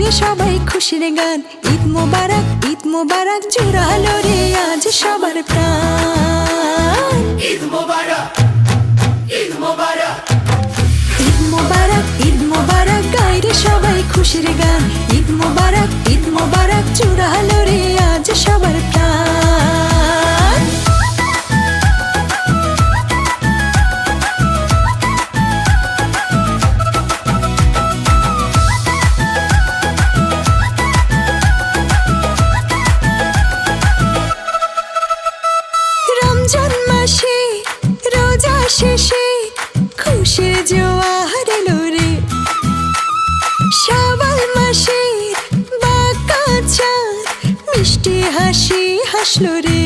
গাইরে সবাই খুশির গান। ঈদ মোবারক জোরালো রে আজ সবার প্রাণ। ঈদ মোবারক, ঈদ মোবারক, ঈদ মোবারক গাইরে সবাই খুশির গান। ঈদ মোবারক জোরালো রে আজ সবার প্রাণ। রমজান মাসে রোজা শেষে খুশির জোয়ার এলো রে। শাওয়াল মাসে বাঁকা চাঁদ মিষ্টি হাসি হাসলো রে।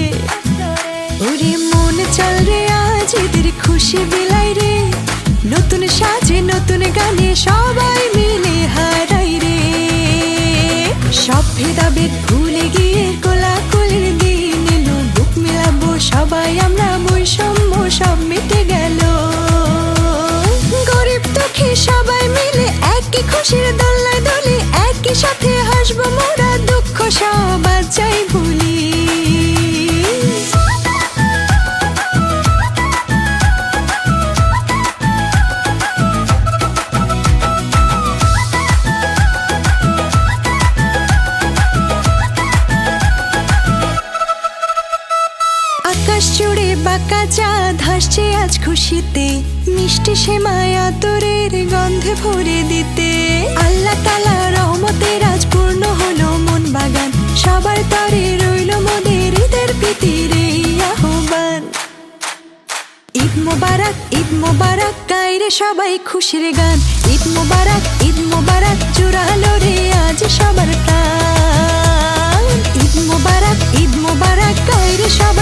ওরে মন চল রে আজ ঈদের খুশি বিলাই রে। নতুন সাজে নতুন গানে সবাই মিলে হারাই রে। সব ভেদাভেদ ভুলে গিয়ে কোলাকুলির দিন এলো। বুক মেলাবো সবাই আমরা, বৈষম্য সব মিটে গেল। গরিব দুঃখী সবাই মিলে একই খুশির দোলনায় দোলে। একই সাথে হাসবো মোরা, দুঃখ সব আজ যাই ভুলি। আকাশ জুড়ে বাঁকা চাঁদ হাসছে আজ খুশিতে। মিষ্টি সেমাই আতরের গন্ধে ভরে দিতে। আল্লাহ তাআলা রহমতের আজ পূর্ণ হলো মন বাগান। সবার তরে রইল মোদের ঈদের প্রীতির এই আহ্বান। ঈদ মোবারক গাইরে সবাই খুশির গান। ঈদ মোবারক জোরালো রে আজ সবার প্রাণ। ঈদ মোবারক গাইরে সবাই